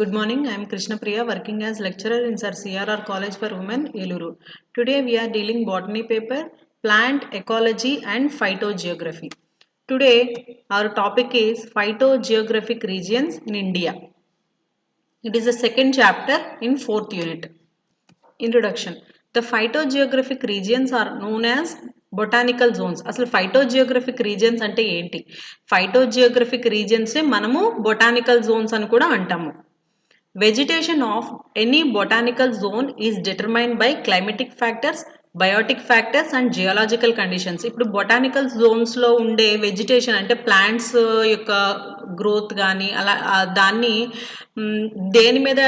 Good morning. I am Krishna Priya, working as lecturer in Sir CRR College for Women, Eluru. Today we are dealing botany paper, plant ecology and phytogeography. Today our topic is phytogeographic regions in India. It is the second chapter in fourth unit. Introduction. The phytogeographic regions are known as botanical zones. అసలు phytogeographic regions అంటే ఏంటి? ఫైటోజియోగ్రఫిక్ రీజియన్స్ని మనము botanical Jones అని కూడా అంటాము. Vegetation of any botanical zone is determined by climatic factors, biotic factors and geological conditions. ఇప్పుడు botanical జోన్స్లో ఉండే vegetation అంటే ప్లాంట్స్ యొక్క గ్రోత్ కానీ అలా దాన్ని దేని మీద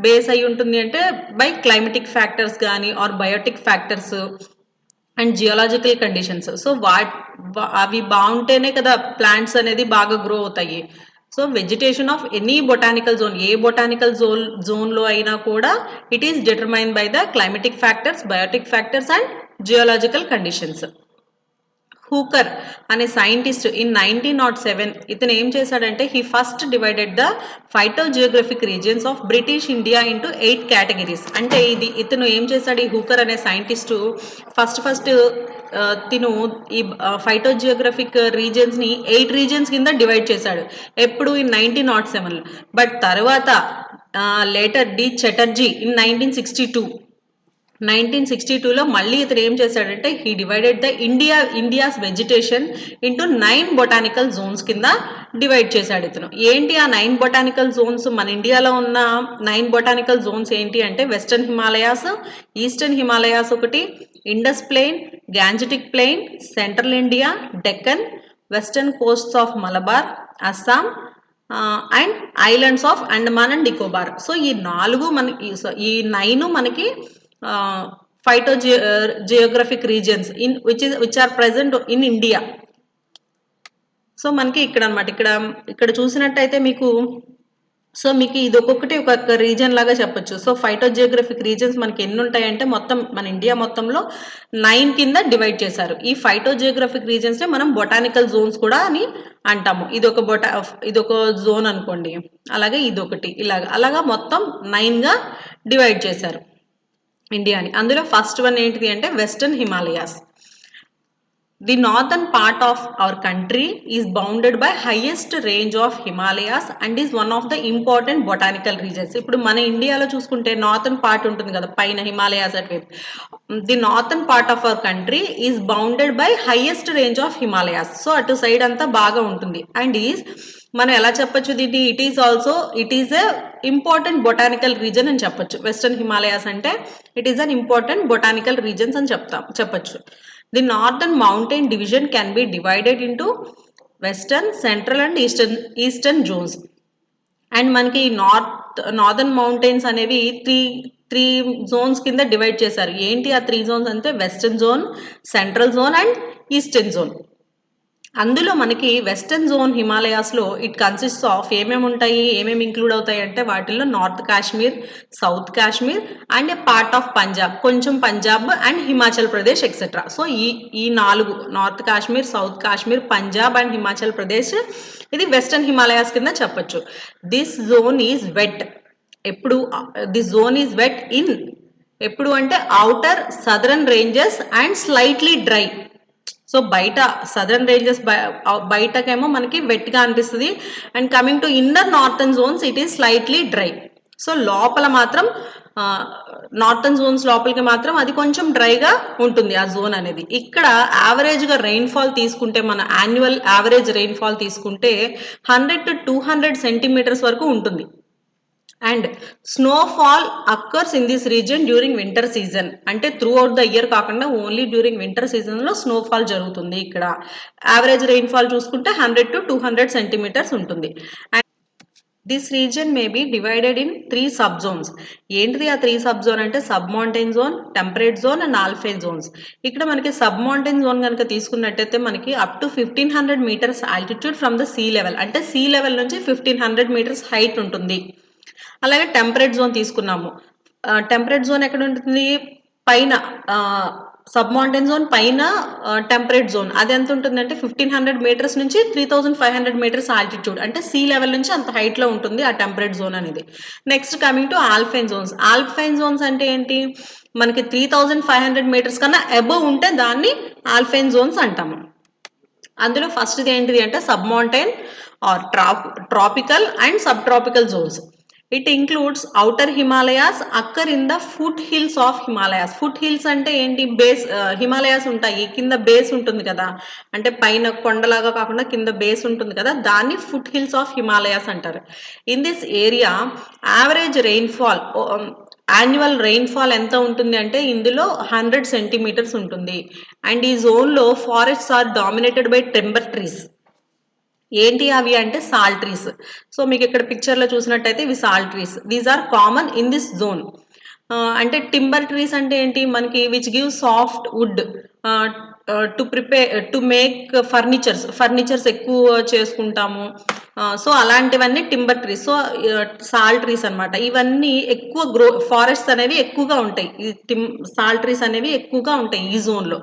బేస్ అయి ఉంటుంది అంటే బై క్లైమటిక్ ఫ్యాక్టర్స్ కానీ or biotic factors and geological conditions. So అవి బాగుంటేనే కదా ప్లాంట్స్ అనేది బాగా గ్రో అవుతాయి. So vegetation of any botanical zone, ఏ బొటానికల్ జోన్లో అయినా కూడా it is determine by the climatic factors, biotic factors and geological conditions. Hooker అనే సైంటిస్ట్ ఇన్ 1907 ఇతను ఏం చేశాడంటే he first divided the phytogeographic regions of British India into 8 categories. అంటే ఇతను ఏం చేశాడు, ఈ హూకర్ అనే సైంటిస్టు ఫస్ట్ తిను ఈ ఫైటోజియోగ్రఫిక్ రీజియన్స్ని 8 రీజియన్స్ కింద డివైడ్ చేశాడు. ఎప్పుడు ఇన్ 1907. బట్ తర్వాత లేటర్ డి చటర్జీ ఇన్ 1962లో మళ్ళీ ఇతను ఏం చేశాడంటే he divided the India's vegetation into 9 botanical zones కింద డివైడ్ చేశాడు ఇతను. ఏంటి ఆ 9 బొటానికల్ జోన్స్? మన ఇండియాలో ఉన్న 9 బొటానికల్ జోన్స్ ఏంటి అంటే వెస్టర్న్ హిమాలయాస్, ఈస్టర్న్ హిమాలయాస్ ఒకటి, Indus plain, Gangetic plain, central India, Deccan, western coasts of Malabar, Assam and islands of Andaman and Nicobar. So ఈ 9 మనకి phytogeographic regions which are present in India. So మనకి ఇక్కడ అనమాట, ఇక్కడ చూసినట్టయితే మీకు ఇది ఒక్కొక్కటి ఒక్కొక్క రీజన్ లాగా చెప్పొచ్చు. సో ఫైటోజియోగ్రఫిక్ రీజన్స్ మనకి ఎన్ని ఉంటాయంటే మొత్తం మన ఇండియా మొత్తంలో 9 కింద డివైడ్ చేశారు. ఈ ఫైటోజియోగ్రఫిక్ రీజన్స్ని మనం బొటానికల్ జోన్స్ కూడా అని అంటాము. ఇదొక జోన్ అనుకోండి, అలాగే ఇదొకటి, అలాగా మొత్తం 9గా డివైడ్ చేశారు ఇండియాని. అందులో ఫస్ట్ వన్ ఏంటిది అంటే western Himalayas. The northern part of our country is bounded by highest range of Himalayas and is one of the important botanical regions. ఇప్పుడు మన ఇండియాలో చూసుకుంటే నార్థన్ పార్ట్ ఉంటుంది కదా పైన హిమాలయాస్ అటువైపు. The northern part of our country is bounded by highest range of Himalayas. So అటు side అంతా బాగా ఉంటుంది అండ్ మనం ఎలా చెప్పొచ్చు దీన్ని, it is a important botanical reason అని చెప్పొచ్చు. వెస్టర్న్ హిమాలయాస్ అంటే it is an important botanical reasons అని చెప్పొచ్చు. The northern mountain division can be divided into western, central and eastern zones. And మనకి నార్దర్న్ మౌంటైన్స్ అనేవి త్రీ జోన్స్ కింద divide చేశారు. ఏంటి ఆ 3 జోన్స్ అంటే western zone, central zone and eastern zone. అందులో మనకి వెస్టర్న్ జోన్ హిమాలయాస్లో ఇట్ కన్సిస్ట్ ఆఫ్ ఏమేమి ఇంక్లూడ్ అవుతాయి అంటే వాటిల్లో north Kashmir, south Kashmir and a part of Punjab, కొంచెం Punjab and Himachal Pradesh etcetera. So ఈ 4 north Kashmir, south Kashmir, Punjab and Himachal Pradesh ఇది వెస్టర్న్ హిమాలయాస్ కింద చెప్పొచ్చు. This zone is wet. This zone is wet in ఎప్పుడు అంటే outer southern ranges and slightly dry. So బయట సదరన్ రేంజెస్ బయటకేమో మనకి వెట్గా అనిపిస్తుంది and coming to inner northern zones it is slightly dry. So లోపల మాత్రం నార్థన్ జోన్స్ లోపలికి మాత్రం అది కొంచెం డ్రైగా ఉంటుంది ఆ జోన్ అనేది. ఇక్కడ యావరేజ్గా రెయిన్ఫాల్ తీసుకుంటే మన యాన్యువల్ యావరేజ్ రెయిన్ఫాల్ తీసుకుంటే 100 to 200 సెంటీమీటర్స్ వరకు ఉంటుంది. And snowfall occurs in this region during winter season. అంటే త్రూ అవుట్ ద ఇయర్ కాకుండా ఓన్లీ డ్యూరింగ్ వింటర్ సీజన్లో స్నోఫాల్ జరుగుతుంది. ఇక్కడ యావరేజ్ రెయిన్ఫాల్ చూసుకుంటే 100 to 200 సెంటీమీటర్స్ ఉంటుంది. And this region may be divided in 3 sub zones. ఏంటిది ఆ 3 సబ్ జోన్ అంటే sub mountain zone, temperate zone and alpine zones. ఇక్కడ మనకి సబ్ మౌంటైన్ జోన్ కనుక తీసుకున్నట్టయితే మనకి up to 1500 metres altitude from the sea level, అంటే సీ లెవెల్ నుంచి 1500 మీటర్స్ హైట్ ఉంటుంది. అలాగే టెంపరేట్ జోన్ తీసుకున్నాము. టెంపరేట్ జోన్ ఎక్కడ ఉంటుంది, పైన సబ్ మౌంటైన్ జోన్ పైన టెంపరేట్ జోన్ అది ఎంత ఉంటుందంటే 1500 మీటర్స్ నుంచి 3500 మీటర్స్ ఆల్టిట్యూడ్, అంటే సీ లెవెల్ నుంచి అంత హైట్ లో ఉంటుంది ఆ టెంపరేట్ జోన్ అనేది. Next coming to alpine zones. Alpine zones అంటే ఏంటి, మనకి 3500 మీటర్స్ కన్నా అబోవ్ ఉంటే దాన్ని ఆల్పైన్ జోన్స్ అంటాము. అందులో ఫస్ట్ది ఏంటిది అంటే sub mountain or tropical and sub tropical zones. It includes outer Himalayas occur in the foot hills of Himalayas. Foot hills అంటే ఏంటి, బేస్ హిమాలయాస్ ఉంటాయి, కింద బేస్ ఉంటుంది కదా, అంటే పైన కొండలాగా కాకుండా కింద బేస్ ఉంటుంది కదా, దాన్ని ఫుట్ హిల్స్ ఆఫ్ హిమాలయాస్ అంటారు. In this area average rainfall, annual rainfall ఎంత ఉంటుంది అంటే ఇందులో 100 సెంటీమీటర్స్ ఉంటుంది. అండ్ ఈ జోన్లో forests are dominated by timber trees. ఏంటి అవి అంటే సాల్ ట్రీస్. సో మీకు ఇక్కడ పిక్చర్లో చూసినట్టయితే ఇవి sal trees, these are common in this zone. అంటే టింబర్ ట్రీస్ అంటే ఏంటి, మనకి which give soft wood to make furnitures ఎక్కువ చేసుకుంటాము. సో అలాంటివన్నీ timber trees. So sal trees అనమాట. ఇవన్నీ ఎక్కువ ఫారెస్ట్స్ అనేవి ఎక్కువగా ఉంటాయి, ఈ సాల్ ట్రీస్ అనేవి ఎక్కువగా ఉంటాయి ఈ జోన్లో.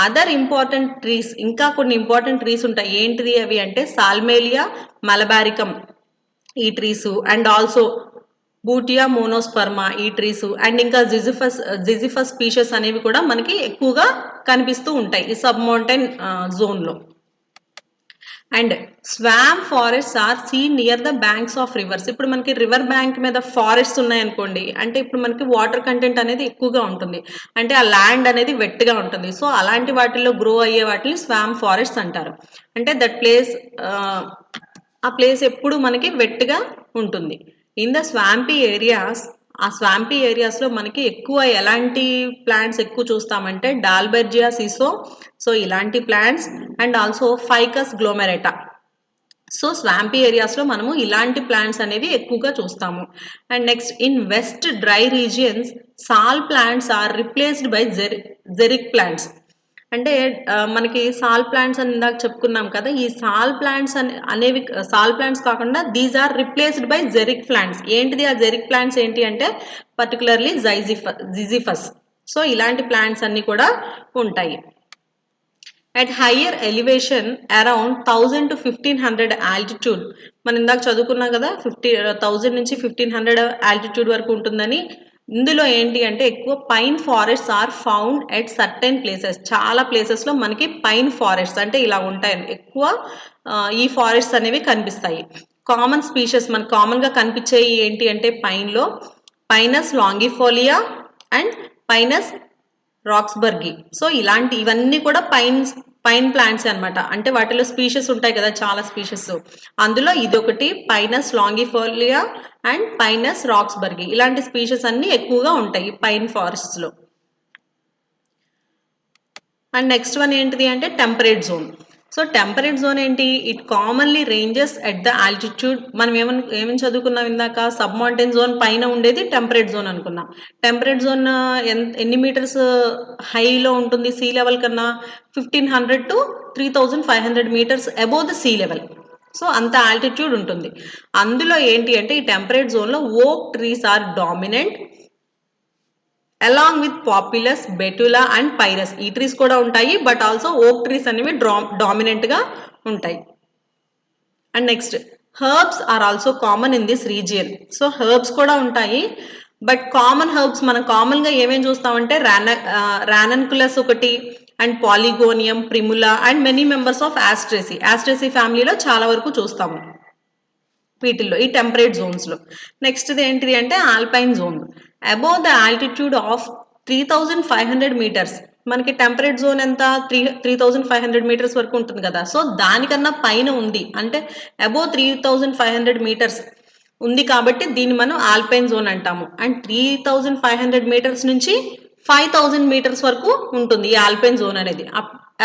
అదర్ ఇంపార్టెంట్ ట్రీస్, ఇంకా కొన్ని ఇంపార్టెంట్ ట్రీస్ ఉంటాయి. ఏంటిది అవి అంటే సాల్మేలియా మలబారికం ఈ trees, and also Butea monosperma ఈ ట్రీస్, అండ్ ఇంకా జిజిఫస్ స్పీషెస్ అనేవి కూడా మనకి ఎక్కువగా కనిపిస్తూ ఉంటాయి ఈ సబ్ మౌంటైన్ జోన్లో. And swamp forests are seen near the banks of rivers. ఇప్పుడు మనకి రివర్ బ్యాంక్ మీద ఫారెస్ట్స్ ఉన్నాయనుకోండి, అంటే ఇప్పుడు మనకి వాటర్ కంటెంట్ అనేది ఎక్కువగా ఉంటుంది, అంటే ఆ ల్యాండ్ అనేది వెట్గా ఉంటుంది. సో అలాంటి వాటిల్లో గ్రో అయ్యే వాటిని స్వామ్ ఫారెస్ట్స్ అంటారు. అంటే దట్ ప్లేస్, ఆ ప్లేస్ ఎప్పుడు మనకి వెట్గా ఉంటుంది. ఇన్ ద స్వాంపీ ఏరియాస్, ఆ స్వాంపీ ఏరియాస్లో మనకి ఎక్కువ ఎలాంటి ప్లాంట్స్ ఎక్కువ చూస్తామంటే డాల్బెర్జియా సిసో, సో ఇలాంటి plants, and also ficus glomerata. So swampy ఏరియాస్లో మనము ఇలాంటి ప్లాంట్స్ అనేవి ఎక్కువగా చూస్తాము. And next in west dry regions sal plants are replaced by xeric plants. అంటే మనకి సాల్ ప్లాంట్స్ అని ఇందాక చెప్పుకున్నాం కదా, ఈ సాల్ ప్లాంట్స్ అనేవి సాల్ ప్లాంట్స్ కాకుండా these are replaced by xeric plants. ఏంటిది ఆ జెరిక్ ప్లాంట్స్ ఏంటి అంటే పర్టికులర్లీ జిజిఫస్. సో ఇలాంటి ప్లాంట్స్ అన్ని కూడా ఉంటాయి. At higher elevation around 1000 to 1500 altitude, మనం ఇందాక చదువుకున్నాం కదా 1000 నుంచి 1500 ఆల్టిట్యూడ్ వరకు ఉంటుందని. ఇందులో ఏంటి అంటే ఎక్కువ pine forests are found at certain places. చాలా ప్లేసెస్లో మనకి పైన్ ఫారెస్ట్స్ అంటే ఇలా ఉంటాయి ఎక్కువ, ఈ ఫారెస్ట్స్ అనేవి కనిపిస్తాయి. కామన్ స్పీషెస్ మనకు కామన్గా కనిపించేవి ఏంటి అంటే పైన్లో pinus longifolia and pinus roxburghii. So ఇవన్నీ కూడా పైన్ ప్లాంట్స్ అనమాట. అంటే వాటిలో స్పీషెస్ ఉంటాయి కదా చాలా స్పీషెస్, అందులో ఇదొకటి pinus longifolia and pinus roxburghii. ఇలాంటి స్పీషెస్ అన్ని ఎక్కువగా ఉంటాయి పైన్ ఫారెస్ట్స్లో. అండ్ నెక్స్ట్ వన్ ఏంటిది అంటే temperate zone. So temperate zone ఏంటి, it commonly ranges at the altitude. మనం ఏమని చదువుకున్నాం ఇందాక, సబ్ మౌంటైన్ జోన్ పైన ఉండేది టెంపరేట్ జోన్ అనుకున్నాం. టెంపరేట్ జోన్ ఎన్ని మీటర్స్ హైలో ఉంటుంది సీ లెవెల్ కన్నా, 1500 to 3500 meters above the sea level. So అంత ఆల్టిట్యూడ్ ఉంటుంది. అందులో ఏంటి అంటే ఈ టెంపరేట్ జోన్లో oak trees are dominant along with populus betula and pyrus. ఈ ట్రీస్ కూడా ఉంటాయి, బట్ ఆల్సో ఓక్ ట్రీస్ అనేవి డామినెంట్గా ఉంటాయి. And next herbs are also common in this region. So herbs కూడా ఉంటాయి, బట్ కామన్ హర్బ్స్ మనం కామన్గా ఏమేమి చూస్తామంటే రానన్కులస్ ఒకటి, and polygonum, primula, and many members of asteraceae ఫ్యామిలీలో చాలా వరకు చూస్తాము వీటిల్లో ఈ టెంపరేట్ జోన్స్లో. నెక్స్ట్ది ఏంటిది అంటే alpine zone. Above the altitude of 3500 metres, మనకి టెంపరేట్ జోన్ ఎంత 3500 మీటర్స్ వరకు ఉంటుంది కదా, సో దానికన్నా పైన ఉంది అంటే అబోవ్ 3500 మీటర్స్ ఉంది కాబట్టి దీన్ని మనం ఆల్పైన్ జోన్ అంటాము. అండ్ 3500 మీటర్స్ నుంచి 5000 మీటర్స్ వరకు ఉంటుంది ఈ ఆల్పైన్ జోన్ అనేది.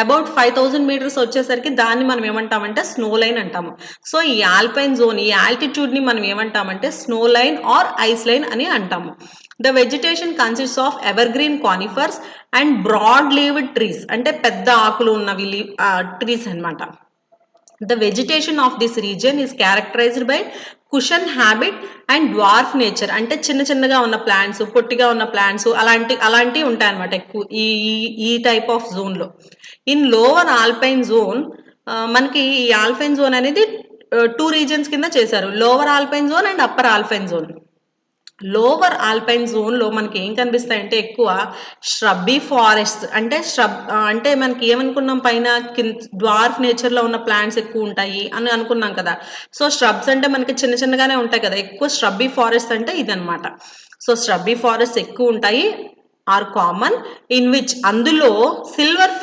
అబౌట్ 5000 మీటర్స్ వచ్చేసరికి దాన్ని మనం ఏమంటామంటే స్నో లైన్ అంటాము. సో ఈ ఆల్పైన్ జోన్ ఈ ఆల్టిట్యూడ్ని మనం ఏమంటామంటే snow line or ice line అని అంటాము. The vegetation consists of evergreen conifers and broad leaved trees, అంటే పెద్ద ఆకులు ఉన్నవి ట్రీస్ అనమాట. The vegetation of this region is characterized by cushion habit and dwarf nature. అంటే చిన్న చిన్నగా ఉన్న ప్లాంట్స్, పొట్టిగా ఉన్న ప్లాంట్స్ అలాంటివి ఉంటాయి అన్నమాట ఎక్కువ ఈ టైప్ ఆఫ్ జోన్లో. ఇన్ లోవర్ ఆల్పైన్ జోన్ మనకి ఈ ఆల్పైన్ జోన్ అనేది 2 రీజన్స్ కింద చేశారు, lower alpine zone and upper alpine zone. Lower alpine జోన్లో మనకి ఏం కనిపిస్తాయంటే ఎక్కువ ష్రబ్బీ ఫారెస్ట్, అంటే మనకి ఏమనుకున్నాం పైన డ్వార్ఫ్ నేచర్లో ఉన్న ప్లాంట్స్ ఎక్కువ ఉంటాయి అని అనుకున్నాం కదా. సో ష్రబ్స్ అంటే మనకి చిన్న చిన్నగానే ఉంటాయి కదా, ఎక్కువ ష్రబ్బీ ఫారెస్ట్ అంటే ఇదనమాట. సో ష్రబ్బీ ఫారెస్ట్ ఎక్కువ ఉంటాయి ఆర్ కామన్, ఇన్ విచ్ అందులో సిల్వర్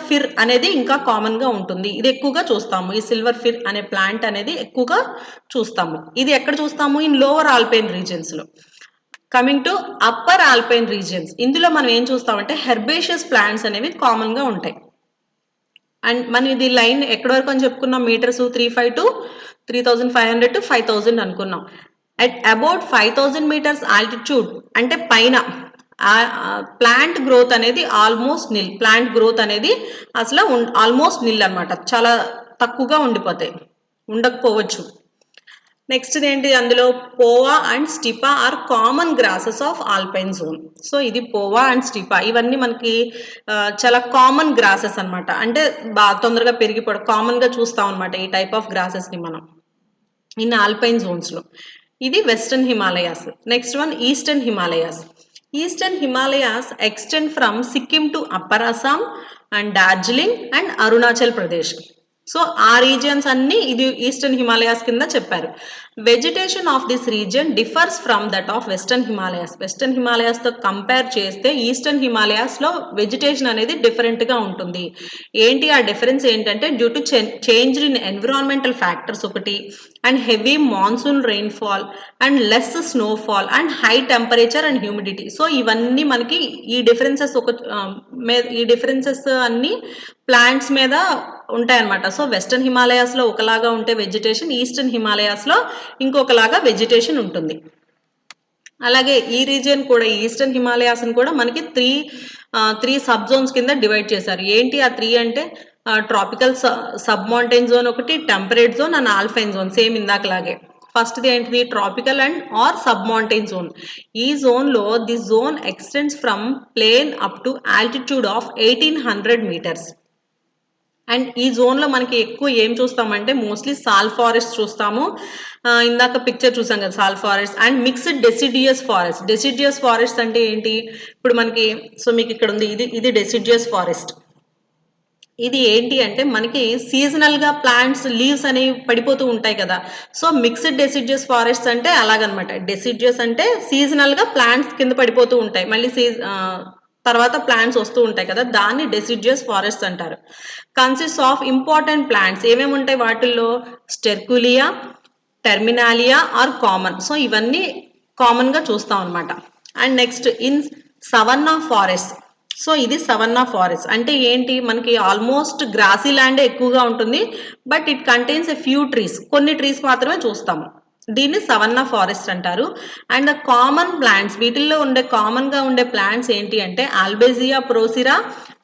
ఫిర్ అనేది ఇంకా కామన్ గా ఉంటుంది. ఇది ఎక్కువగా చూస్తాము, ఈ సిల్వర్ ఫిర్ అనే ప్లాంట్ అనేది ఎక్కువగా చూస్తాము. ఇది ఎక్కడ చూస్తాము? ఇన్ లోవర్ ఆల్పైన్ రీజియన్స్ లో. Coming to upper alpine regions, ఇందులో మనం ఏం చూస్తామంటే హెర్బేషియస్ ప్లాంట్స్ అనేవి కామన్ గా ఉంటాయి. అండ్ మనం ఇది లైన్ ఎక్కడి వరకు అని చెప్పుకున్నాం, మీటర్స్ 3500 టు 5000 అనుకున్నాం. అట్ అబౌట్ 5000 మీటర్స్ ఆల్టిట్యూడ్ అంటే పైన ప్లాంట్ గ్రోత్ అనేది ఆల్మోస్ట్ నిల్, ప్లాంట్ గ్రోత్ అనేది అసలు ఆల్మోస్ట్ నిల్ అనమాట, చాలా తక్కువగా ఉండకపోవచ్చు. నెక్స్ట్ ఏంటి, అందులో poa and stipa are common grasses of alpine zone. So ఇది పోవా అండ్ స్టిపా, ఇవన్నీ మనకి చాలా కామన్ గ్రాసెస్ అనమాట, అంటే బాగా తొందరగా కామన్ గా చూస్తాం అనమాట ఈ టైప్ ఆఫ్ గ్రాసెస్ ని మనం ఇన్ ఆల్పైన్ జోన్స్ లో. ఇది western Himalayas. Next one eastern Himalayas. Eastern Himalayas extend from Sikkim to upper Assam and Darjeeling and Arunachal Pradesh. So ఆ రీజియన్స్ అన్ని ఇది ఈస్టర్న్ హిమాలయాస్ కింద చెప్పారు. Vegetation of this region differs from that of western Himalayas. Western Himalayas తో కంపేర్ చేస్తే ఈస్టర్న్ హిమాలయాస్ లో వెజిటేషన్ అనేది డిఫరెంట్ గా ఉంటుంది. ఏంటి ఆ డిఫరెన్స్ ఏంటంటే due to change in environmental factors ఒకటి, and heavy monsoon rainfall and less snowfall and high temperature and humidity. So ఇవన్నీ మనకి ఈ డిఫరెన్సెస్ అన్ని ప్లాంట్స్ మీద ఉంటాయన్నమాట. సో వెస్టర్న్ హిమాలయాస్ లో ఒకలాగా ఉంటే వెజిటేషన్, ఈస్టర్న్ హిమాలయాస్ లో ఇంకొకలాగా వెజిటేషన్ ఉంటుంది. అలాగే ఈ రీజియన్ కూడా, ఈస్టర్న్ హిమాలయాస్ కూడా మనకి త్రీ సబ్ జోన్స్ కింద డివైడ్ చేశారు. ఏంటి ఆ త్రీ అంటే ట్రాపికల్ సబ్ మౌంటైన్ జోన్ ఒకటి, temperate zone and alpine zone, same ఇందాకలాగే. ఫస్ట్ది ఏంటిది, tropical and or sub mountain zone. ఈ జోన్లో this zone extends from plane up to altitude of 1800 meters. And ఈ జోన్లో మనకి ఎక్కువ ఏం చూస్తామంటే మోస్ట్లీ సాల్ ఫారెస్ట్ చూస్తాము. ఇందాక పిక్చర్ చూసాం కదా సాల్ forest and mixed deciduous forest. Deciduous forest అంటే ఏంటి, ఇప్పుడు మనకి సో మీకు ఇక్కడ ఉంది, ఇది డెసిడియస్ ఫారెస్ట్. ఇది ఏంటి అంటే మనకి సీజనల్ గా ప్లాంట్స్ లీవ్స్ అనేవి పడిపోతూ ఉంటాయి కదా. సో మిక్స్డ్ డెసిడియస్ ఫారెస్ట్ అంటే అలాగనమాట. డెసిడియస్ అంటే సీజనల్ గా ప్లాంట్స్ కింద పడిపోతూ ఉంటాయి, మళ్ళీ తర్వాత ప్లాంట్స్ వస్తూ ఉంటాయి కదా, దాన్ని డెసిడియస్ ఫారెస్ట్ అంటారు. కన్సిస్ట్ ఆఫ్ ఇంపార్టెంట్ ప్లాంట్స్ ఏమేమి ఉంటాయి వాటిల్లో, స్టెర్కులియా, టెర్మినాలియా ఆర్ కామన్. సో ఇవన్నీ కామన్ గా చూస్తాం అనమాట. And next in savanna forest. So ఇది సవన్నా ఫారెస్ట్ అంటే ఏంటి, మనకి ఆల్మోస్ట్ గ్రాసీ ల్యాండ్ ఎక్కువగా ఉంటుంది, but it contains a few trees, కొన్ని ట్రీస్ మాత్రమే చూస్తాము. దీన్ని సవన్నా ఫారెస్ట్ అంటారు. అండ్ ద కామన్ ప్లాంట్స్, వీటిల్లో కామన్ గా ఉండే ప్లాంట్స్ ఏంటి అంటే ఆల్బేజియా ప్రోసిరా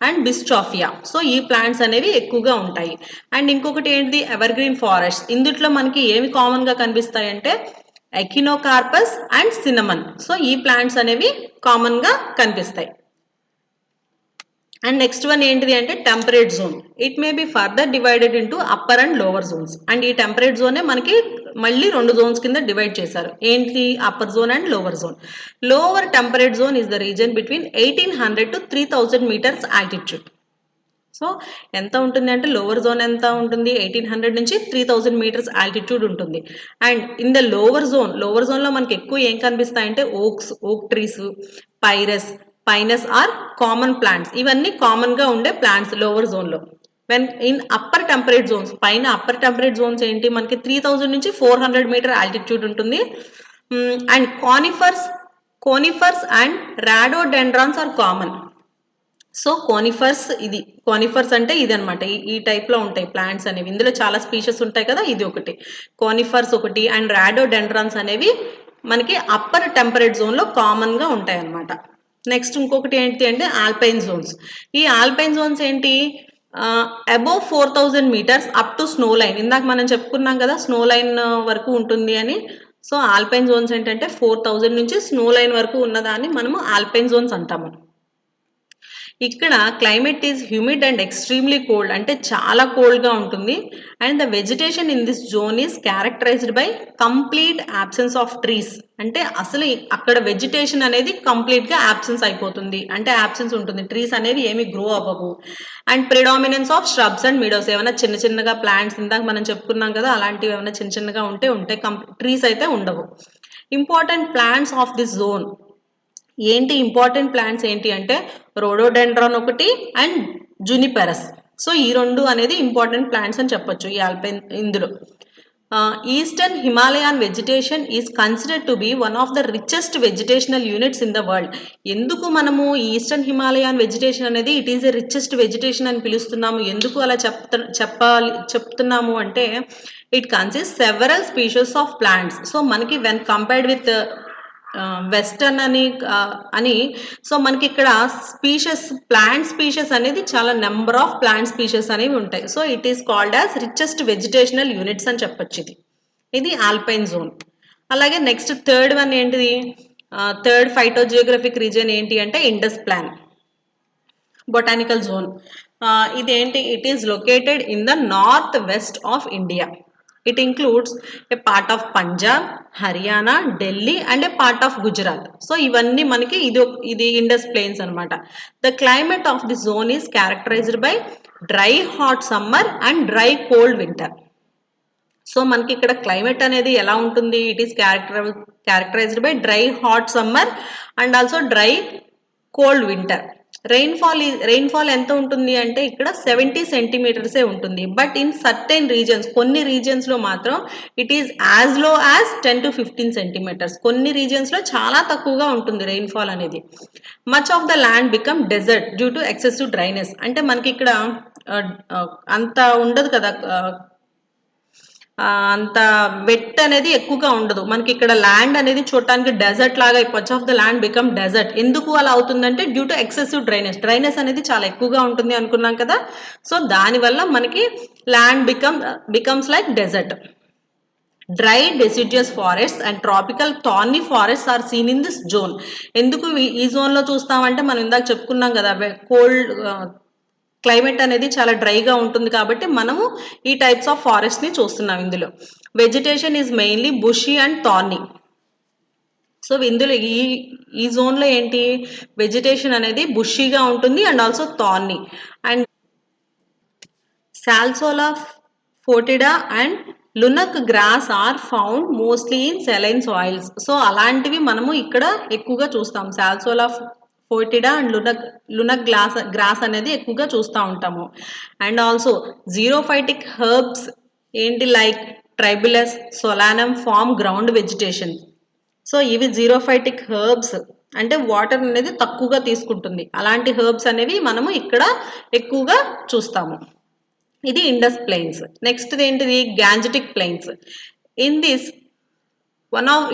అండ్ బిస్టాఫియా. సో ఈ ప్లాంట్స్ అనేవి ఎక్కువగా ఉంటాయి. అండ్ ఇంకొకటి ఏంటిది, ఎవర్ గ్రీన్ ఫారెస్ట్. ఇందుట్లో మనకి ఏమి కామన్ గా కనిపిస్తాయి అంటే ఎకినోకార్పస్ అండ్ సినమన్. సో ఈ ప్లాంట్స్ అనేవి కామన్ గా కనిపిస్తాయి. అండ్ నెక్స్ట్ వన్ ఏంటిది అంటే temperate zone. It may be further divided into upper and lower zones. And ఈ టెంపరేట్ జోనే మనకి మళ్ళీ 2 జోన్స్ కింద డివైడ్ చేశారు. ఏంటి, upper zone and lower zone. Lower temperate zone is the region between 1800 to 3000 metres altitude. So ఎంత ఉంటుంది అంటే లోవర్ జోన్ ఎంత ఉంటుంది, 1800 నుంచి 3000 మీటర్స్ ఆల్టిట్యూడ్ ఉంటుంది. అండ్ ఇన్ ద లోవర్ జోన్లో మనకి ఎక్కువ ఏం కనిపిస్తాయంటే oak trees, pinus are common plants. ఇవన్నీ కామన్ గా ఉండే ప్లాంట్స్ లోవర్ జోన్లో. When in upper temperate zones, పైన అప్పర్ టెంపరేట్ జోన్స్ ఏంటి, మనకి 3000 నుంచి 400 మీటర్ ఆల్టిట్యూడ్ ఉంటుంది. And conifers and rhododendrons are common. So conifers అంటే ఇది అనమాట, ఈ టైప్ లో ఉంటాయి ప్లాంట్స్ అనేవి. ఇందులో చాలా స్పీషెస్ ఉంటాయి కదా, ఇది ఒకటి కోనిఫర్స్ ఒకటి. అండ్ రాడోడెండ్రాన్స్ అనేవి మనకి అప్పర్ టెంపరేట్ జోన్ లో కామన్ గా ఉంటాయి అన్నమాట. నెక్స్ట్ ఇంకొకటి ఏంటి అంటే ఆల్పైన్ జోన్స్. ఈ ఆల్పైన్ జోన్స్ ఏంటి, above 4000 metres up to snow line. ఇందాక మనం చెప్పుకున్నాం కదా స్నో లైన్ వరకు ఉంటుంది అని. సో ఆల్పైన్ జోన్స్ ఏంటంటే 4000 నుంచి స్నో లైన్ వరకు ఉన్నదాన్ని మనము ఆల్పైన్ జోన్స్ అంటాము. ఇక్కడ climate is humid and extremely cold, అంటే చాలా కోల్డ్గా ఉంటుంది. And the vegetation in this zone is characterised by complete absence of trees. అంటే అసలు అక్కడ వెజిటేషన్ అనేది కంప్లీట్గా యాబ్సెన్స్ అయిపోతుంది, అంటే యాబ్సెన్స్ ఉంటుంది, ట్రీస్ అనేవి ఏమి గ్రో అవ్వవు. And predominance of shrubs and meadows, ఏమైనా చిన్న చిన్నగా ప్లాంట్స్ ఇందాక మనం చెప్పుకున్నాం కదా అలాంటివి ఏమైనా చిన్న చిన్నగా ఉంటాయి, ట్రీస్ అయితే ఉండవు. Important plants of this zone ఏంటి, ఇంపార్టెంట్ ప్లాంట్స్ ఏంటి అంటే రోడోడెండ్రాన్ ఒకటి అండ్ జూనిపెరస్. సో ఈ రెండు అనేది ఇంపార్టెంట్ ప్లాంట్స్ అని చెప్పొచ్చు ఈ ఆల్పైన్ ఇందులో. Eastern Himalayan vegetation is considered to be one of the richest vegetational units in the world. ఎందుకు మనము ఈస్టర్న్ హిమాలయన్ వెజిటేషన్ అనేది it is a richest vegetation అని పిలుస్తున్నాము, ఎందుకు అలా చెప్తున్నాము అంటే it consist several species of plants. So మనకి వెన్ కంపేర్డ్ విత్ వెస్టర్న్ అని సో మనకి ఇక్కడ ప్లాంట్ స్పీషెస్ అనేది చాలా నెంబర్ ఆఫ్ ప్లాంట్ స్పీషెస్ అనేవి ఉంటాయి. So it is called as richest vegetational units అని చెప్పొచ్చు. ఇది ఆల్పైన్ జోన్. అలాగే నెక్స్ట్ థర్డ్ వన్ ఏంటిది, థర్డ్ ఫైటోజియోగ్రఫిక్ రీజియన్ ఏంటి అంటే ఇండస్ ప్లాన్ బొటానికల్ జోన్. ఇదేంటి, it is located in the north west of India. It includes a part of Punjab, Haryana, Delhi and a part of Gujarat. So ఇవన్నీ మనకి ఇది Indus plains అనమాట. The climate of the zone is characterised by dry hot summer and dry cold winter. So మనకి ఇక్కడ climate అనేది ఎలా ఉంటుంది, it is characterised by dry hot summer and also dry cold winter. Rainfall ఎంత ఉంటుంది అంటే ఇక్కడ 70 సెంటీమీటర్సే ఉంటుంది. బట్ ఇన్ సర్టెన్ రీజన్స్, కొన్ని రీజన్స్లో మాత్రం it is as low as 10 to 15 centimetres. కొన్ని రీజన్స్లో చాలా తక్కువగా ఉంటుంది రెయిన్ఫాల్ అనేది. Much of the land become desert due to excessive dryness. అంటే మనకి ఇక్కడ అంత ఉండదు కదా, అంత వెట్ అనేది ఎక్కువగా ఉండదు మనకి ఇక్కడ. ల్యాండ్ అనేది చూడటానికి డెజర్ట్ లాగా, much of the land become desert. ఎందుకు అలా అవుతుందంటే డ్యూ టు ఎక్సెసివ్ డ్రైనెస్ అనేది చాలా ఎక్కువగా ఉంటుంది అనుకున్నాం కదా. సో దానివల్ల మనకి land becomes like desert. Dry deciduous forest and tropical thorny forest are seen in this zone. ఎందుకు ఈ జోన్లో చూస్తామంటే మనం ఇందాక చెప్పుకున్నాం కదా కోల్డ్ క్లైమేట్ అనేది చాలా డ్రైగా ఉంటుంది కాబట్టి మనము ఈ టైప్స్ ఆఫ్ ఫారెస్ట్ ని చూస్తున్నాం ఇందులో. Vegetation is mainly bushy and thorny. So ఇందులో ఈ జోన్లో ఏంటి, వెజిటేషన్ అనేది బుషీగా ఉంటుంది and also thorny. And Salsola foetida and lunak grass are found mostly in saline soils. So అలాంటివి మనము ఇక్కడ ఎక్కువగా చూస్తాం. సాల్సోలా ఫోటిడా అండ్ లునక్ గ్రాస్ అనేది ఎక్కువగా చూస్తూ ఉంటాము. అండ్ ఆల్సో జీరోఫైటిక్ హెర్బ్స్ ఏంటి like Tribulus, Solanum form ground vegetation. So ఇవి జీరోఫైటిక్ హెర్బ్స్, అంటే వాటర్ అనేది తక్కువగా తీసుకుంటుంది, అలాంటి హెర్బ్స్ అనేవి మనము ఇక్కడ ఎక్కువగా చూస్తాము. ఇది ఇండస్ ప్లెయిన్స్. నెక్స్ట్ ఏంటిది Gangetic plains. In this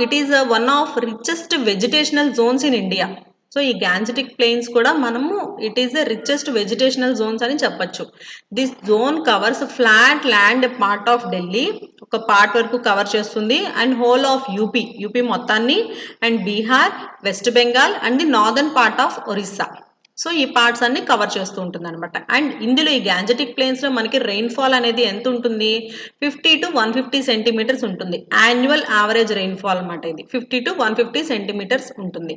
it is one of richest vegetational zones in India. So ఈ గ్యాంజెటిక్ ప్లెయిన్స్ కూడా మనము it is the richest vegetational zones అని చెప్పచ్చు. This zone covers flat land part of Delhi, ఒక part వరకు cover చేస్తుంది, and whole of UP మొత్తాన్ని, and Bihar, West Bengal and the northern part of Orissa. So ఈ పార్ట్స్ అన్ని కవర్ చేస్తూ ఉంటుంది అనమాట. అండ్ ఇందులో ఈ గ్యాంజెటిక్ ప్లెయిన్స్లో మనకి రెయిన్ఫాల్ అనేది ఎంత ఉంటుంది, 50 to 150 సెంటీమీటర్స్ ఉంటుంది. యాన్యువల్ యావరేజ్ రెయిన్ఫాల్ అనమాట ఇది 50 to 150 సెంటీమీటర్స్ ఉంటుంది.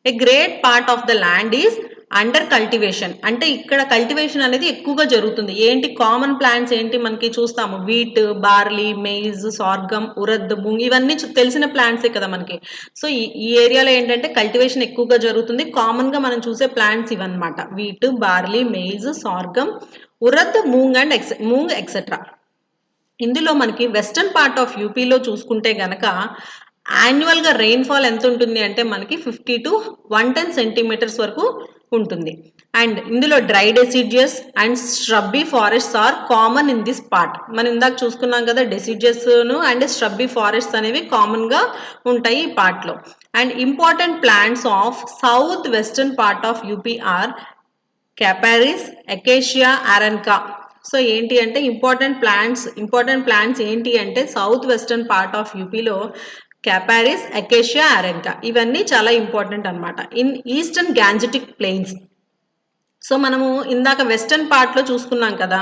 A great part of the land is under cultivation. అంటే ఇక్కడ కల్టివేషన్ అనేది ఎక్కువగా జరుగుతుంది. ఏంటి కామన్ ప్లాంట్స్ ఏంటి మనకి చూస్తాము, wheat, barley, maize, sorghum, urad, moong, ఇవన్నీ తెలిసిన ప్లాంట్సే కదా మనకి. సో ఈ ఏరియాలో ఏంటంటే కల్టివేషన్ ఎక్కువగా జరుగుతుంది. కామన్గా మనం చూసే ప్లాంట్స్ ఇవన్నమాట, wheat, barley, maize, sorghum, urad, moong etcetera. ఇందులో మనకి వెస్టర్న్ పార్ట్ ఆఫ్ యూపీలో చూసుకుంటే గనక యాన్యువల్గా రెయిన్ఫాల్ ఎంత ఉంటుంది అంటే మనకి 50 to 110 సెంటీమీటర్స్ వరకు ఉంటుంది. అండ్ ఇందులో dry deciduous and shrubby forests are common in this part. మనం ఇందాక చూసుకున్నాం కదా డెసిడ్యుయస్ను అండ్ స్hrubby ఫారెస్ట్స్ అనేవి కామన్గా ఉంటాయి ఈ పార్ట్లో. And important plants of south western part of UP are Capparis, Acacia అరన్కా. సో ఏంటి అంటే ఇంపార్టెంట్ ప్లాంట్స్ ఏంటి అంటే సౌత్ వెస్టర్న్ పార్ట్ ఆఫ్ యూపీలో క్యాపారిస్, అకేషియా అరన్కా ఇవన్నీ చాలా ఇంపార్టెంట్ అన్నమాట. In eastern Gangetic plains, so మనము ఇందాక వెస్టర్న్ పార్ట్లో చూసుకున్నాం కదా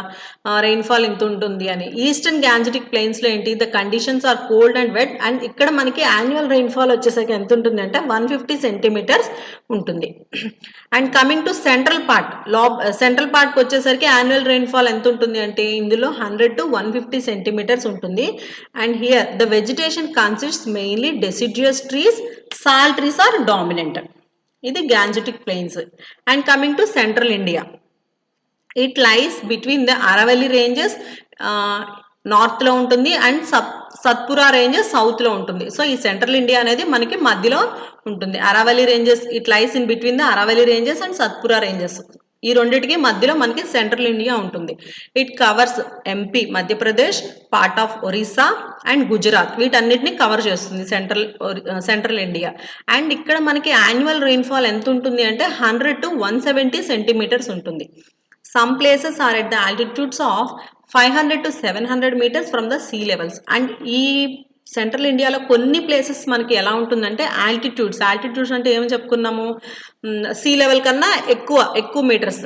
రెయిన్ఫాల్ ఇంత ఉంటుంది అని. ఈస్టర్న్ గ్యాంజెటిక్ ప్లెయిన్స్లో ఏంటి, the conditions are cold and wet, and ఇక్కడ మనకి యాన్యువల్ రెయిన్ఫాల్ వచ్చేసరికి ఎంత ఉంటుంది అంటే 150 సెంటీమీటర్స్ ఉంటుంది. అండ్ కమింగ్ టు సెంట్రల్ పార్ట్కి వచ్చేసరికి యాన్యువల్ రెయిన్ఫాల్ ఎంత ఉంటుంది అంటే ఇందులో 100 to 150 సెంటీమీటర్స్ ఉంటుంది. And here the vegetation consists mainly deciduous trees, sal trees are dominant. ఇది Gangetic plains. And coming to central India, it lies between the Aravalli ranges నార్త్లో ఉంటుంది అండ్ సత్పురా రేంజెస్ సౌత్లో ఉంటుంది. సో ఈ సెంట్రల్ ఇండియా అనేది మనకి మధ్యలో ఉంటుంది. Aravalli ranges, it lies in between the Aravalli ranges and Satpura ranges, ఈ రెండింటికి మధ్యలో మనకి సెంట్రల్ ఇండియా ఉంటుంది. It covers MP, Madhya Pradesh, part of Orissa and Gujarat, వీటన్నిటిని కవర్ చేస్తుంది సెంట్రల్ ఇండియా. అండ్ ఇక్కడ మనకి యాన్యువల్ రెయిన్ఫాల్ ఎంత ఉంటుంది అంటే 100 to 170 సెంటీమీటర్స్ ఉంటుంది. Some places are at the altitudes of 500 to 700 meters from the sea levels. And ఈ సెంట్రల్ ఇండియాలో కొన్ని ప్లేసెస్ మనకి ఎలా ఉంటుందంటే ఆల్టిట్యూడ్స్ అంటే ఏమని చెప్పుకున్నాము, సీ లెవెల్ కన్నా ఎక్కువ మీటర్స్,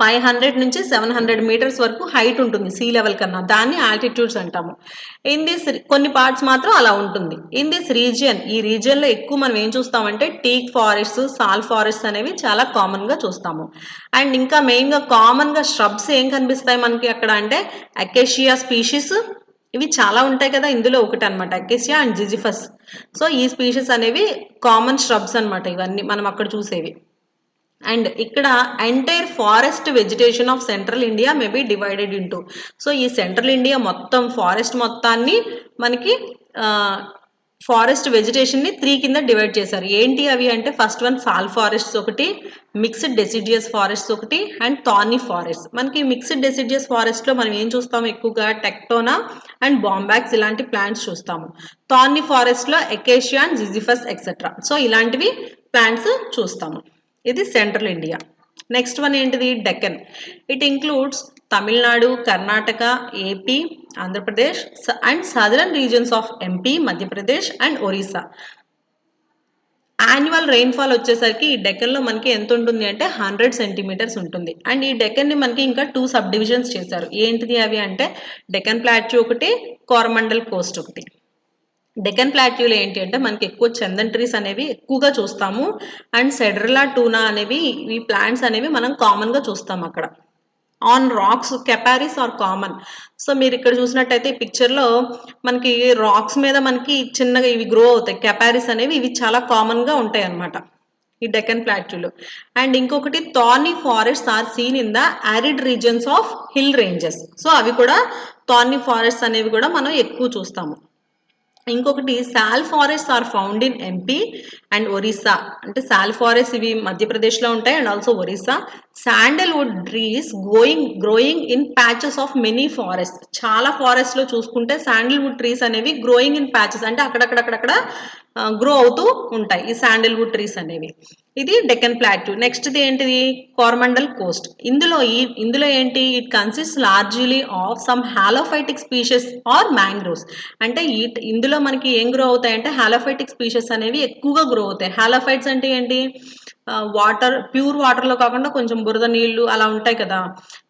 500 నుంచి 700 మీటర్స్ వరకు హైట్ ఉంటుంది సీ లెవెల్ కన్నా, దాన్ని ఆల్టిట్యూడ్స్ అంటాము. కొన్ని పార్ట్స్ మాత్రం అలా ఉంటుంది. ఇన్ దిస్ రీజియన్, ఈ రీజియన్లో ఎక్కువ మనం ఏం చూస్తామంటే టీక్ ఫారెస్ట్, సాల్ ఫారెస్ట్ అనేవి చాలా కామన్గా చూస్తాము. అండ్ ఇంకా మెయిన్గా కామన్గా ష్రబ్స్ ఏం కనిపిస్తాయి మనకి అక్కడ అంటే అకేషియా స్పీషీస్, ఇవి చాలా ఉంటాయి కదా, ఇందులో ఒకటి అనమాట అకేషియా అండ్ జిజిఫస్. సో ఈ స్పీషీస్ అనేవి కామన్ ష్రబ్స్ అనమాట, ఇవన్నీ మనం అక్కడ చూసేవి. అండ్ ఇక్కడ entire forest vegetation of central India May be divided into, so ఈ సెంట్రల్ ఇండియా మొత్తం ఫారెస్ట్ మొత్తాన్ని మనకి ఫారెస్ట్ వెజిటేషన్ని 3 కింద డివైడ్ చేశారు. ఏంటి అవి అంటే ఫస్ట్ వన్ సాల్ ఫారెస్ట్స్ ఒకటి, మిక్స్డ్ డెసిడియస్ ఫారెస్ట్స్ ఒకటి అండ్ థార్నీ ఫారెస్ట్. మనకి మిక్స్డ్ డెసిడియస్ ఫారెస్ట్లో మనం ఏం చూస్తాము ఎక్కువగా టెక్టోనా అండ్ బాంబాక్స్ ఇలాంటి ప్లాంట్స్ చూస్తాము. థార్నీ ఫారెస్ట్లో ఎకేషియా అండ్ జిజిఫస్ ఎక్సెట్రా, సో ఇలాంటివి ప్లాంట్స్ చూస్తాము. ఇది సెంట్రల్ ఇండియా. నెక్స్ట్ వన్ ఏంటిది Deccan. It includes Tamil Nadu, Karnataka, AP, Andhra Pradesh and southern reasons of MP, Madhya Pradesh and Orissa. Annual rainfall వచ్చేసరికి ఈ డెక్కన్లో మనకి ఎంత ఉంటుంది అంటే 100 సెంటీమీటర్స్ ఉంటుంది. అండ్ ఈ డెక్కన్ని మనకి ఇంకా 2 సబ్ డివిజన్స్ చేశారు. ఏంటిది అవి అంటే డెక్కన్ ప్లాట్యూ ఒకటి, కోరమండల్ కోస్ట్ ఒకటి. డెక్కన్ ప్లాట్యూలో ఏంటి అంటే మనకి ఎక్కువ చందన్ ట్రీస్ అనేవి ఎక్కువగా చూస్తాము అండ్ సెడ్రలా టూనా అనేవి, ఈ ప్లాంట్స్ అనేవి మనం కామన్గా చూస్తాం అక్కడ. On rocks Capparis are common. So మీరు ఇక్కడ చూసినట్టయితే ఈ పిక్చర్లో మనకి రాక్స్ మీద మనకి చిన్నగా ఇవి గ్రో అవుతాయి కెపారిస్ అనేవి, ఇవి చాలా కామన్గా ఉంటాయి అన్నమాట ఈ డెక్కన్ ప్లాట్యూలో. అండ్ ఇంకొకటి thorny forest are seen in the arid regions of hill ranges, so అవి కూడా థార్నీ ఫారెస్ట్ అనేవి కూడా మనం ఎక్కువ చూస్తాము. ఇంకొకటి sal forest are found in MP and Orissa, అంటే సాల్ ఫారెస్ట్ ఇవి మధ్యప్రదేశ్లో ఉంటాయి and also Orissa. Sandalwood trees growing in patches of many forest, చాలా ఫారెస్ట్లో చూసుకుంటే శాండల్వుడ్ ట్రీస్ అనేవి గ్రోయింగ్ ఇన్ ప్యాచెస్, అంటే అక్కడక్కడ గ్రో అవుతూ ఉంటాయి ఈ శాండల్వుడ్ ట్రీస్ అనేవి. ఇది డెక్కన్ ప్లాట్యూ. నెక్స్ట్ది ఏంటిది కోరమండల్ కోస్ట్. ఇందులో ఏంటి, it consist largely of some halophytic species are mangroves. అంటే ఇందులో మనకి ఏం గ్రో అవుతాయంటే హాలోఫైటిక్ స్పీషెస్ అనేవి ఎక్కువగా గ్రో అవుతాయి. హాలోఫైట్స్ అంటే ఏంటి, ప్యూర్ వాటర్లో కాకుండా కొంచెం బురద నీళ్లు అలా ఉంటాయి కదా,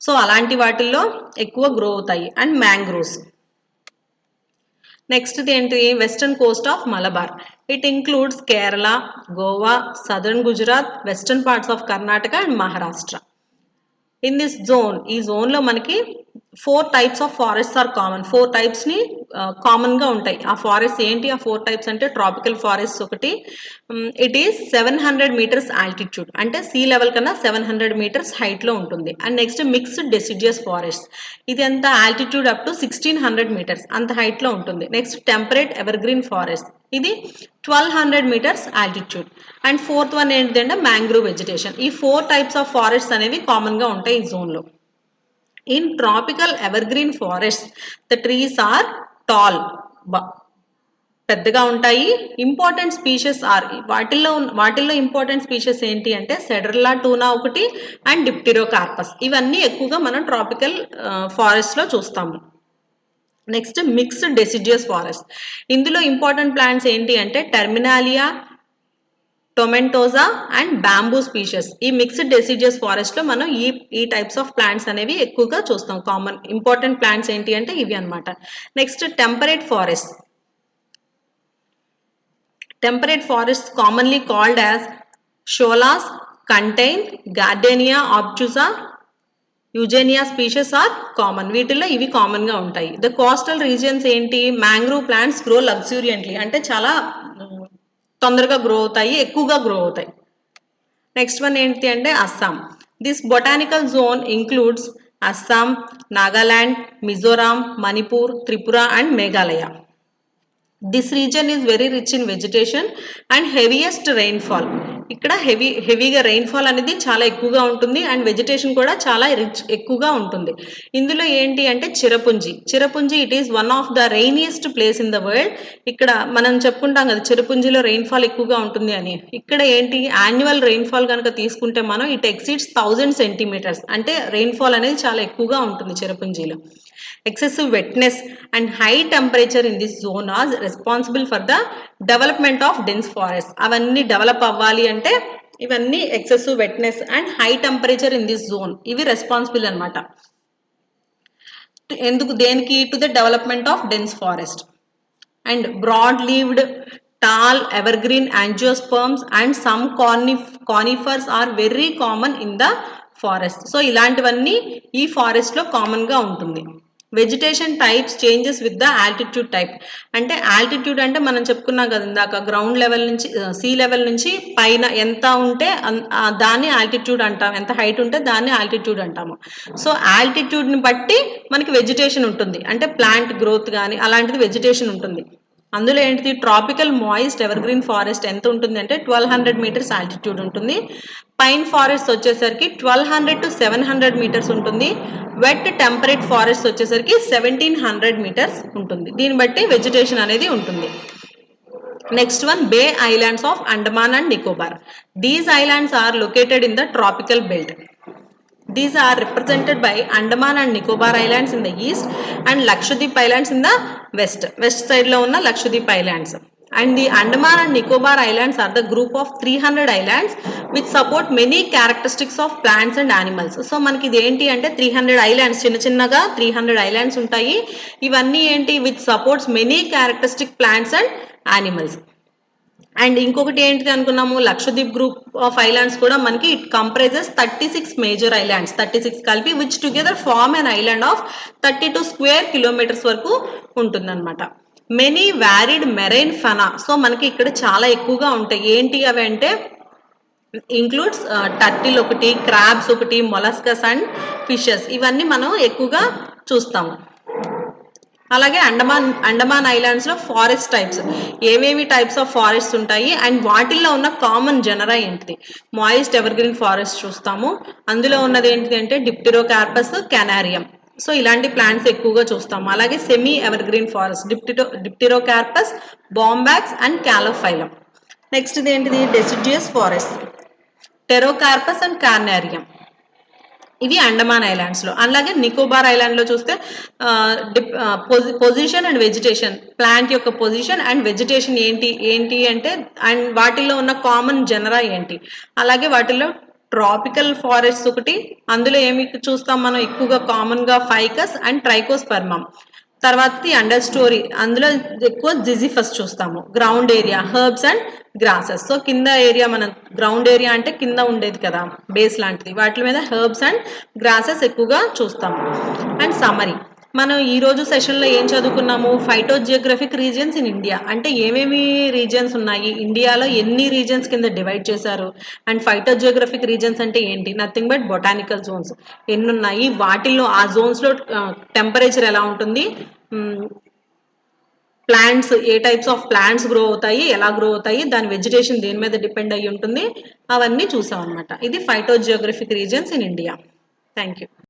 సో అలాంటి వాటిల్లో ఎక్కువ గ్రో అవుతాయి. And mangroves. నెక్స్ట్ది ఏంటి western coast of Malabar. It includes Kerala, Goa, southern Gujarat, western parts of Karnataka and Maharashtra. In this zone, ఈ జోన్లో మనకి 4 types of forests are common. 4 typesని కామన్గా ఉంటాయి. ఆ ఫారెస్ట్ ఏంటి, ఆ 4 types అంటే ట్రాపికల్ ఫారెస్ట్ ఒకటి, ఇట్ ఈస్ 700 meters ఆల్టిట్యూడ్, అంటే సీ లెవెల్ కన్నా 700 meters హైట్లో ఉంటుంది. And next mixed deciduous forest, ఇది ఎంత ఆల్టిట్యూడ్ అప్ టు 1600 meters అంత హైట్లో ఉంటుంది. నెక్స్ట్ టెంపరేట్ ఎవర్గ్రీన్ ఫారెస్ట్, ఇది 1200 meters altitude. And fourth one ఏంటంటే మ్యాంగ్రూవ్ వెజిటేషన్. ఈ 4 types ఆఫ్ ఫారెస్ట్ అనేవి కామన్గా ఉంటాయి ఈ జోన్లో. In tropical evergreen forests, the trees are tall. పెద్దగా ఉంటాయి. ఇంపార్టెంట్ స్పీషీస్ ఆర్ వాటిల్లో ఇంపార్టెంట్ స్పీషీస్ ఏంటి అంటే సెడర్లా టూనా ఒకటి అండ్ డిప్టిరోకార్పస్. ఇవన్నీ ఎక్కువగా మనం ట్రాపికల్ ఫారెస్ట్ లో చూస్తాము. Next mixed deciduous forest. ఇందులో ఇంపార్టెంట్ ప్లాంట్స్ ఏంటి అంటే Terminalia, tomentosa and bamboo species. ఈ మిక్స్డ్ డెసిడ్యుయస్ ఫారెస్ట్ లో మనం ఈ టైప్స్ ఆఫ్ ప్లాంట్స్ అనేవి ఎక్కువగా చూస్తాం. కామన్ ఇంపార్టెంట్ ప్లాంట్స్ ఏంటి అంటే ఇవి అన్నమాట. Next temperate forest. Temperate forests commonly called as sholas contain Gardenia obtusa, Eugenia species are common. వీటిల్లో ఇవి కామన్ గా ఉంటాయి. ద కోస్టల్ రీజియన్స్ ఏంటి? మ్యాంగ్రూవ్ ప్లాంట్స్ గ్రో లగ్జూరియంట్లీ, అంటే చాలా తొందరగా గ్రో అవుతాయి, ఎక్కువగా గ్రో అవుతాయి. నెక్స్ట్ వన్ ఏంటి అంటే Assam. This botanical zone includes Assam, Nagaland, Mizoram, Manipur, Tripura and Meghalaya. This reason is very rich in vegetation and heaviest rainfall. ఇక్కడ హెవీగా రెయిన్ఫాల్ అనేది చాలా ఎక్కువగా ఉంటుంది అండ్ వెజిటేషన్ కూడా చాలా ఎక్కువగా ఉంటుంది. ఇందులో ఏంటి అంటే Cherrapunji it is one of the rainiest place in the world. ఇక్కడ మనం చెప్పుకుంటాం కదా చిరపుంజిలో రెయిన్ఫాల్ ఎక్కువగా ఉంటుంది అని. ఇక్కడ ఏంటి యాన్యువల్ రెయిన్ఫాల్ కనుక తీసుకుంటే మనం ఇట్ ఎక్సీడ్స్ 1000 సెంటీమీటర్స్, అంటే రెయిన్ఫాల్ అనేది చాలా ఎక్కువగా ఉంటుంది చిరపుంజిలో. Excessive wetness and high temperature in this zone are responsible for the development of dense forest. అవ్వన్నీ డెవలప్ అవ్వాలి అంటే ఇవన్నీ excessive wetness and high temperature in this zone ఇవి రెస్పాన్సిబుల్ అనమాట. ఎందుకు దేనికి? To the development of dense forest. And broad leaved tall evergreen angiosperms and some conifers are very common in the forest. So ఇలాంటివన్నీ ఈ forest లో common గా ఉంటుంది. Vegetation types changes with the altitude type. అంటే altitude అంటే మనం చెప్పుకున్నాం కదా ఇందాక, గ్రౌండ్ లెవెల్ నుంచి సీ లెవెల్ నుంచి పైన ఎంత ఉంటే దాన్ని ఆల్టిట్యూడ్ అంటాం, ఎంత హైట్ ఉంటే దాన్ని ఆల్టిట్యూడ్ అంటాము. సో ఆల్టిట్యూడ్ని బట్టి మనకి వెజిటేషన్ ఉంటుంది, అంటే ప్లాంట్ గ్రోత్ కానీ అలాంటిది వెజిటేషన్ ఉంటుంది. అందులో ఏంటిది ట్రాపికల్ మాయిస్ట్ ఎవర్గ్రీన్ ఫారెస్ట్ ఎంత ఉంటుంది అంటే 1200 మీటర్స్ ఆల్టిట్యూడ్ ఉంటుంది. పైన్ ఫారెస్ట్ వచ్చేసరికి 1200 to 700 మీటర్స్ ఉంటుంది. వెట్ టెంపరేట్ ఫారెస్ట్ వచ్చేసరికి 1700 మీటర్స్ ఉంటుంది. దీన్ని బట్టి వెజిటేషన్ అనేది ఉంటుంది. Next one bay islands of Andaman and Nicobar. These islands are located in the tropical belt. These are represented by Andaman and Nicobar Islands in the east and Lakshadweep Islands in the west. West side lo unna Lakshadweep Islands. And the Andaman and Nicobar Islands are the group of 300 islands which support many characteristics of plants and animals. So manaki idi enti ante 300 islands, chinna chinnaga 300 islands untayi. Ivanni enti which supports many characteristic plants and animals. And ఇంకొకటి ఏంటిది అనుకున్నాము, Lakshadweep group of islands కూడా మనకి it comprises 36 major islands, 36 కలిపి which together form an island of 32 square kilometres వరకు ఉంటుందన్నమాట. Many varied marine fauna. So మనకి ఇక్కడ చాలా ఎక్కువగా ఉంటాయి. ఏంటి అవి అంటే ఇంక్లూడ్స్ టర్టిల్ ఒకటి, క్రాబ్స్ ఒకటి, మొలస్కస్ అండ్ ఫిషెస్, ఇవన్నీ మనం ఎక్కువగా చూస్తాము. అలాగే అండమాన్ ఐలాండ్స్ లో ఫారెస్ట్ టైప్స్, ఏవేవి టైప్స్ ఆఫ్ ఫారెస్ట్ ఉంటాయి అండ్ వాటిల్లో ఉన్న కామన్ జనరా ఏంటిది? మాయిస్ట్ ఎవర్గ్రీన్ ఫారెస్ట్ చూస్తాము. అందులో ఉన్నది ఏంటిది అంటే డిప్టిరోకార్పస్, కెనారియం. సో ఇలాంటి ప్లాంట్స్ ఎక్కువగా చూస్తాము. అలాగే semi evergreen forest Dipterocarpus, Bombax and Calophyllum. Next ఇది ఏంటిది? Deciduous forest, Pterocarpus and Canarium. ఇవి అండమాన్ ఐలాండ్స్ లో. అలాగే నికోబార్ ఐలాండ్ లో చూస్తే పొజిషన్ అండ్ వెజిటేషన్, ప్లాంట్ యొక్క పొజిషన్ అండ్ వెజిటేషన్ ఏంటి అంటే అండ్ వాటిల్లో ఉన్న కామన్ జనరా ఏంటి. అలాగే వాటిల్లో ట్రాపికల్ ఫారెస్ట్ ఒకటి, అందులో ఏమి చూస్తాం మనం ఎక్కువగా కామన్ గా ఫైకస్ అండ్ ట్రైకోస్పర్మమ్. తర్వాతది అండర్ స్టోరీ, అందులో ఎక్కువ జిజిఫస్ చూస్తాము. Ground area herbs and grasses. So కింద ఏరియా, మనం గ్రౌండ్ ఏరియా అంటే కింద ఉండేది కదా బేస్ లాంటిది, వాటి మీద హెర్బ్స్ అండ్ గ్రాసెస్ ఎక్కువగా చూస్తాము. అండ్ సమరీ, మనం ఈ రోజు సెషన్లో ఏం చదువుకున్నాము? ఫైటోజియోగ్రఫిక్ రీజియన్స్ ఇన్ ఇండియా, అంటే ఏమేమి రీజియన్స్ ఉన్నాయి, ఇండియాలో ఎన్ని రీజియన్స్ కింద డివైడ్ చేశారు. అండ్ ఫైటోజియోగ్రఫిక్ రీజియన్స్ అంటే ఏంటి? నథింగ్ బట్ బొటానికల్ జోన్స్ ఎన్ని ఉన్నాయి, వాటిల్లో ఆ జోన్స్లో టెంపరేచర్ ఎలా ఉంటుంది, plants A types of plants grow అవుతాయి, ఎలా గ్రో అవుతాయి, దాని వెజిటేషన్ దేని మీద డిపెండ్ అయ్యి ఉంటుంది, అవన్నీ చూసాం అనమాట. ఇది phytogeographic regions in India. Thank you.